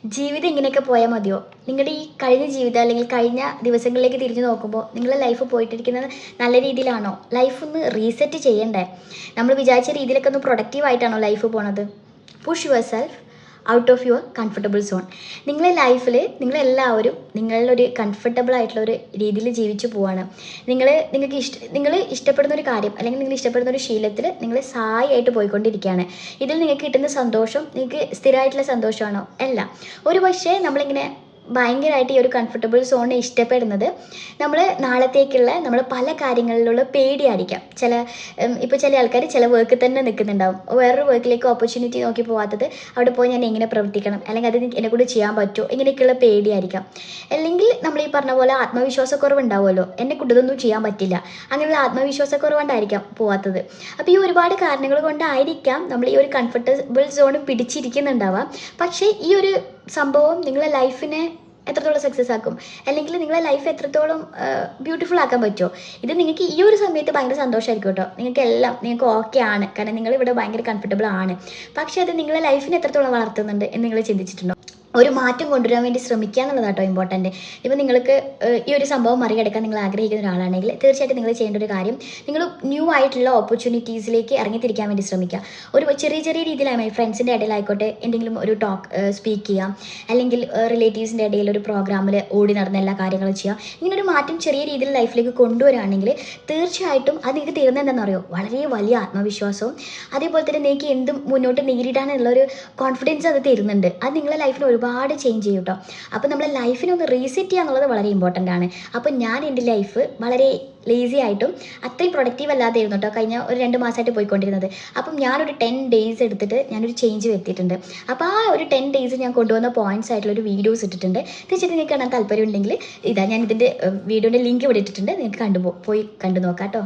ജീവിതം ഇങ്ങനെയൊക്കെ പോയാൽ മതിയോ? നിങ്ങളുടെ ഈ കഴിഞ്ഞ ജീവിതം അല്ലെങ്കിൽ കഴിഞ്ഞ ദിവസങ്ങളിലേക്ക് തിരിഞ്ഞു നോക്കുമ്പോൾ നിങ്ങളുടെ ലൈഫ് പോയിട്ടിരിക്കുന്നത് നല്ല രീതിയിലാണോ? ലൈഫ് ഒന്ന് റീസെറ്റ് ചെയ്യണ്ടേ? നമ്മൾ വിചാരിച്ച രീതിയിലൊക്കെ ഒന്ന് പ്രൊഡക്റ്റീവായിട്ടാണോ ലൈഫ് പോണത്? Push your self out of your comfortable zone. നിങ്ങളെ ലൈഫിൽ നിങ്ങളെല്ലാവരും നിങ്ങളൊരു കംഫർട്ടബിൾ ആയിട്ടുള്ള ഒരു രീതിയിൽ ജീവിച്ചു പോവാണ്. നിങ്ങൾ ഇഷ്ടപ്പെടുന്ന ഒരു കാര്യം അല്ലെങ്കിൽ നിങ്ങൾ ഇഷ്ടപ്പെടുന്ന ഒരു ശീലത്തിൽ നിങ്ങൾ സായായിട്ട് പോയിക്കൊണ്ടിരിക്കുകയാണ്. ഇതിൽ നിങ്ങൾക്ക് കിട്ടുന്ന സന്തോഷം നിങ്ങൾക്ക് സ്ഥിരമായിട്ടുള്ള സന്തോഷമാണോ? അല്ല. ഒരു പക്ഷേ നമ്മളിങ്ങനെ ഭയങ്കരമായിട്ട് ഈ ഒരു കംഫർട്ടബിൾ സോണിനെ ഇഷ്ടപ്പെടുന്നത് നമ്മൾ നാളത്തേക്കുള്ള നമ്മൾ പല കാര്യങ്ങളിലുള്ള പേടിയായിരിക്കാം. ഇപ്പോൾ ചില ആൾക്കാർ ചില വർക്കിൽ തന്നെ നിൽക്കുന്നുണ്ടാവും. വേറൊരു വർക്കിലേക്ക് ഓപ്പർച്യൂണിറ്റി നോക്കി പോകാത്തത് അവിടെ പോയി ഞാൻ എങ്ങനെ പ്രവർത്തിക്കണം അല്ലെങ്കിൽ അത് എന്നെ കൂടെ ചെയ്യാൻ പറ്റുമോ ഇങ്ങനെയൊക്കെയുള്ള പേടിയായിരിക്കാം. അല്ലെങ്കിൽ നമ്മൾ ഈ പറഞ്ഞ പോലെ ആത്മവിശ്വാസക്കുറവ് ഉണ്ടാവുമല്ലോ, എന്നെ കൊണ്ട് ഇതൊന്നും ചെയ്യാൻ പറ്റില്ല, അങ്ങനെയുള്ള ആത്മവിശ്വാസക്കുറവുകൊണ്ടായിരിക്കാം പോവാത്തത്. അപ്പോൾ ഈ ഒരുപാട് കാരണങ്ങൾ കൊണ്ടായിരിക്കാം നമ്മൾ ഈ ഒരു കംഫർട്ടബിൾ സോൺ പിടിച്ചിരിക്കുന്നുണ്ടാവാം. പക്ഷേ ഈ ഒരു സംഭവം നിങ്ങളെ ലൈഫിനെ എത്രത്തോളം സക്സസ് ആക്കും അല്ലെങ്കിൽ നിങ്ങളെ ലൈഫ് എത്രത്തോളം ബ്യൂട്ടിഫുൾ ആക്കാൻ പറ്റുമോ? ഇത് നിങ്ങൾക്ക് ഈ ഒരു സമയത്ത് ഭയങ്കര സന്തോഷമായിരിക്കും കേട്ടോ. നിങ്ങൾക്ക് ഓക്കെ ആണ്, കാരണം നിങ്ങൾ ഇവിടെ ഭയങ്കര കംഫർട്ടബിൾ ആണ്. പക്ഷേ അത് നിങ്ങളെ ലൈഫിനെ എത്രത്തോളം വളർത്തുന്നുണ്ട് എന്ന് നിങ്ങൾ ചിന്തിച്ചിട്ടുണ്ടോ? ഒരു മാറ്റം കൊണ്ടുവരാൻ വേണ്ടി ശ്രമിക്കുക എന്നുള്ളതാട്ടോ ഇമ്പോർട്ടൻറ്റ്. ഇപ്പോൾ നിങ്ങൾക്ക് ഈ ഒരു സംഭവം മറികടക്കാൻ നിങ്ങൾ ആഗ്രഹിക്കുന്ന ഒരാളാണെങ്കിൽ തീർച്ചയായിട്ടും നിങ്ങൾ ചെയ്യേണ്ട ഒരു കാര്യം, നിങ്ങൾ ന്യൂ ആയിട്ടുള്ള ഓപ്പർച്യൂണിറ്റീസിലേക്ക് ഇറങ്ങിത്തിരിക്കാൻ വേണ്ടി ശ്രമിക്കുക. ഒരു ചെറിയ ചെറിയ രീതിയിലായി ഫ്രണ്ട്സിൻ്റെ ഇടയിലായിക്കോട്ടെ എന്തെങ്കിലും ഒരു സ്പീക്ക് ചെയ്യാം, അല്ലെങ്കിൽ റിലേറ്റീവ്സിൻ്റെ ഇടയിൽ ഒരു പ്രോഗ്രാമിൽ ഓടി നടന്ന എല്ലാ കാര്യങ്ങളും ചെയ്യാം. ഇങ്ങനൊരു മാറ്റം ചെറിയ രീതിയിൽ ലൈഫിലേക്ക് കൊണ്ടുവരികയാണെങ്കിൽ തീർച്ചയായിട്ടും അത് നിങ്ങൾക്ക് തരുന്നത് എന്താണെന്ന് അറിയോ? വളരെ വലിയ ആത്മവിശ്വാസവും അതേപോലെ തന്നെ നിങ്ങൾക്ക് എന്തും മുന്നോട്ട് നേരിടാനുള്ള ഒരു കോൺഫിഡൻസ് അത് തരുന്നുണ്ട്. അത് നിങ്ങളെ ലൈഫിൽ ഒരുപാട് ചേഞ്ച് ചെയ്യും കേട്ടോ. അപ്പോൾ നമ്മളെ ലൈഫിനെ ഒന്ന് റീസെറ്റ് ചെയ്യുക എന്നുള്ളത് വളരെ ഇമ്പോർട്ടൻ്റ് ആണ്. അപ്പോൾ ഞാൻ എൻ്റെ ലൈഫ് വളരെ ലേസി ആയിട്ടും അത്രയും പ്രൊഡക്റ്റീവ് അല്ലാതെയായിരുന്നു കേട്ടോ കഴിഞ്ഞ ഒരു 2 മാസമായിട്ട് പോയിക്കൊണ്ടിരുന്നത്. അപ്പം ഞാനൊരു 10 ഡേയ്സ് എടുത്തിട്ട് ഞാനൊരു ചേഞ്ച് വരുത്തിയിട്ടുണ്ട്. അപ്പോൾ ആ ഒരു 10 ഡേയ്സ് ഞാൻ കൊണ്ടുവന്ന പോയിന്റ്സ് ആയിട്ടുള്ളൊരു വീഡിയോസ് ഇട്ടിട്ടുണ്ട്. തീർച്ചയായിട്ടും നിങ്ങൾക്ക് കാണാൻ താല്പര്യം ഉണ്ടെങ്കിൽ ഞാൻ ഇതിൻ്റെ വീഡിയോൻ്റെ ലിങ്ക് ഇവിടെ ഇട്ടിട്ടുണ്ട്, നിങ്ങൾക്ക് പോയി കണ്ടു നോക്കാം കേട്ടോ.